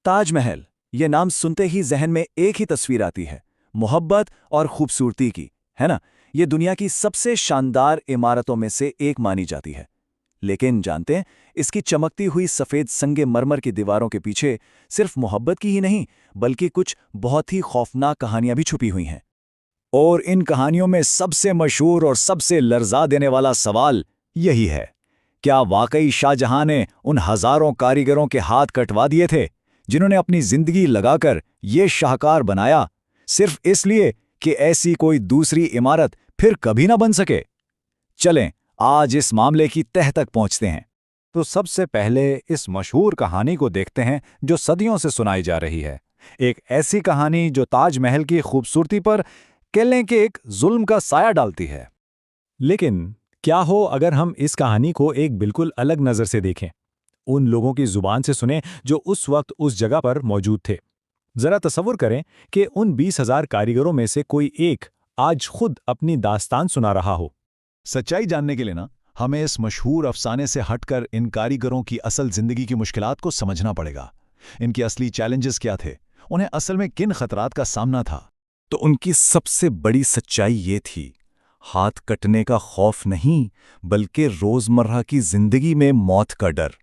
ताजमहल, ये नाम सुनते ही जहन में एक ही तस्वीर आती है, मोहब्बत और खूबसूरती की, है ना। ये दुनिया की सबसे शानदार इमारतों में से एक मानी जाती है। लेकिन जानते हैं, इसकी चमकती हुई सफ़ेद संगमरमर की दीवारों के पीछे सिर्फ मोहब्बत की ही नहीं, बल्कि कुछ बहुत ही खौफनाक कहानियां भी छुपी हुई हैं। और इन कहानियों में सबसे मशहूर और सबसे लर्जा देने वाला सवाल यही है, क्या वाकई शाहजहां ने उन हजारों कारीगरों के हाथ कटवा दिए थे जिन्होंने अपनी जिंदगी लगाकर ये शाहकार बनाया, सिर्फ इसलिए कि ऐसी कोई दूसरी इमारत फिर कभी ना बन सके? चलें आज इस मामले की तह तक पहुंचते हैं। तो सबसे पहले इस मशहूर कहानी को देखते हैं जो सदियों से सुनाई जा रही है। एक ऐसी कहानी जो ताजमहल की खूबसूरती पर कहलें कि एक जुल्म का साया डालती है। लेकिन क्या हो अगर हम इस कहानी को एक बिल्कुल अलग नज़र से देखें, उन लोगों की जुबान से सुने जो उस वक्त उस जगह पर मौजूद थे। जरा तसव्वुर करें कि उन 20,000 कारीगरों में से कोई एक आज खुद अपनी दास्तान सुना रहा हो। सच्चाई जानने के लिए ना हमें इस मशहूर अफसाने से हटकर इन कारीगरों की असल जिंदगी की मुश्किलात को समझना पड़ेगा। इनकी असली चैलेंजेस क्या थे, उन्हें असल में किन खतरात का सामना था। तो उनकी सबसे बड़ी सच्चाई ये थी, हाथ कटने का खौफ नहीं, बल्कि रोजमर्रा की जिंदगी में मौत का डर।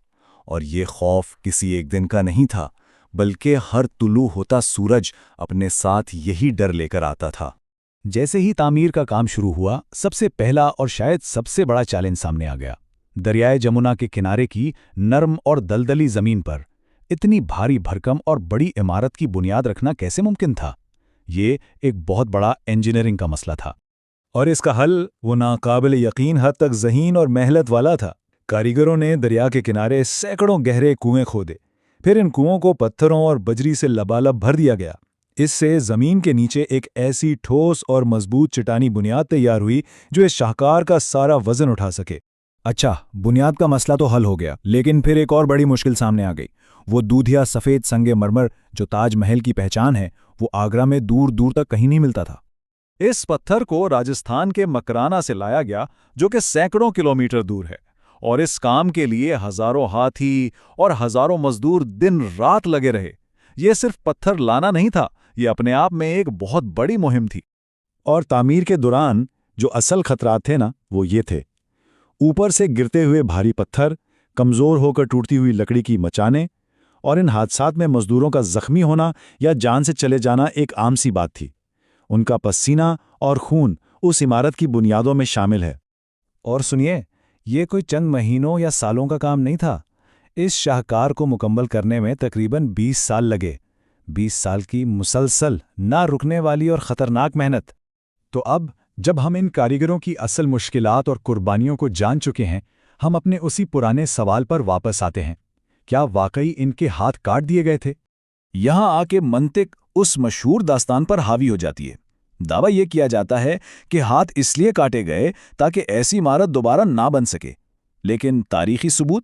और ये खौफ किसी एक दिन का नहीं था, बल्कि हर तुलू होता सूरज अपने साथ यही डर लेकर आता था। जैसे ही तामीर का काम शुरू हुआ, सबसे पहला और शायद सबसे बड़ा चैलेंज सामने आ गया। दरियाए जमुना के किनारे की नरम और दलदली जमीन पर इतनी भारी भरकम और बड़ी इमारत की बुनियाद रखना कैसे मुमकिन था? ये एक बहुत बड़ा इंजीनियरिंग का मसला था, और इसका हल वो नाकाबिल यकीन हद तक ज़हीन और मेहनत वाला था। कारीगरों ने दरिया के किनारे सैकड़ों गहरे कुएं खोदे, फिर इन कुओं को पत्थरों और बजरी से लबालब भर दिया गया। इससे ज़मीन के नीचे एक ऐसी ठोस और मजबूत चट्टानी बुनियाद तैयार हुई जो इस शाहकार का सारा वजन उठा सके। अच्छा, बुनियाद का मसला तो हल हो गया, लेकिन फिर एक और बड़ी मुश्किल सामने आ गई। वो दूधिया सफ़ेद संगमरमर जो ताजमहल की पहचान है, वो आगरा में दूर दूर तक कहीं नहीं मिलता था। इस पत्थर को राजस्थान के मकराना से लाया गया, जो कि सैकड़ों किलोमीटर दूर है, और इस काम के लिए हजारों हाथी और हजारों मजदूर दिन रात लगे रहे। यह सिर्फ पत्थर लाना नहीं था, यह अपने आप में एक बहुत बड़ी मुहिम थी। और तामीर के दौरान जो असल खतरात थे ना, वो ये थे। ऊपर से गिरते हुए भारी पत्थर, कमज़ोर होकर टूटती हुई लकड़ी की मचाने, और इन हादसात में मजदूरों का जख्मी होना या जान से चले जाना एक आम सी बात थी। उनका पसीना और खून उस इमारत की बुनियादों में शामिल है। और सुनिए, ये कोई चंद महीनों या सालों का काम नहीं था। इस शाहकार को मुकम्मल करने में तकरीबन 20 साल लगे। 20 साल की मुसलसल, ना रुकने वाली और ख़तरनाक मेहनत। तो अब जब हम इन कारीगरों की असल मुश्किलात और कुर्बानियों को जान चुके हैं, हम अपने उसी पुराने सवाल पर वापस आते हैं, क्या वाकई इनके हाथ काट दिए गए थे? यहां आके मंतिक उस मशहूर दास्तान पर हावी हो जाती है। दावा यह किया जाता है कि हाथ इसलिए काटे गए ताकि ऐसी इमारत दोबारा ना बन सके, लेकिन तारीखी सबूत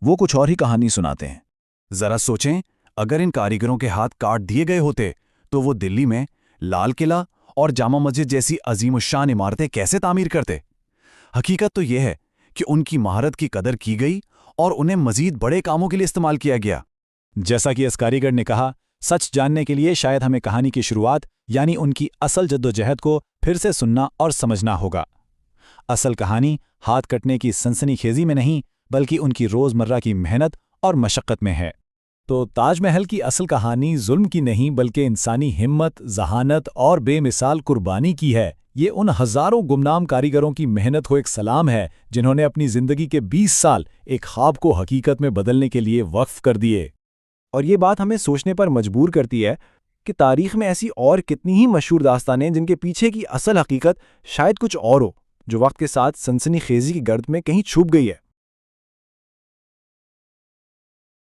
वो कुछ और ही कहानी सुनाते हैं। जरा सोचें, अगर इन कारीगरों के हाथ काट दिए गए होते तो वो दिल्ली में लाल किला और जामा मस्जिद जैसी अजीमुशान इमारतें कैसे तामीर करते? हकीकत तो यह है कि उनकी महारत की कदर की गई और उन्हें मजीद बड़े कामों के लिए इस्तेमाल किया गया। जैसा कि इस कारीगर ने कहा, सच जानने के लिए शायद हमें कहानी की शुरुआत यानी उनकी असल जद्दोजहद को फिर से सुनना और समझना होगा। असल कहानी हाथ कटने की सनसनीखेजी में नहीं, बल्कि उनकी रोज़मर्रा की मेहनत और मशक्क़त में है। तो ताजमहल की असल कहानी जुल्म की नहीं, बल्कि इंसानी हिम्मत, जहानत और बेमिसाल कुर्बानी की है। ये उन हज़ारों गुमनाम कारीगरों की मेहनत को एक सलाम है, जिन्होंने अपनी ज़िंदगी के 20 साल एक ख्वाब को हकीकत में बदलने के लिए वक्फ कर दिए। और ये बात हमें सोचने पर मजबूर करती है कि तारीख में ऐसी और कितनी ही मशहूर दास्तानें जिनके पीछे की असल हकीकत शायद कुछ और हो, जो वक्त के साथ सनसनीखेजी की गर्द में कहीं छुप गई है।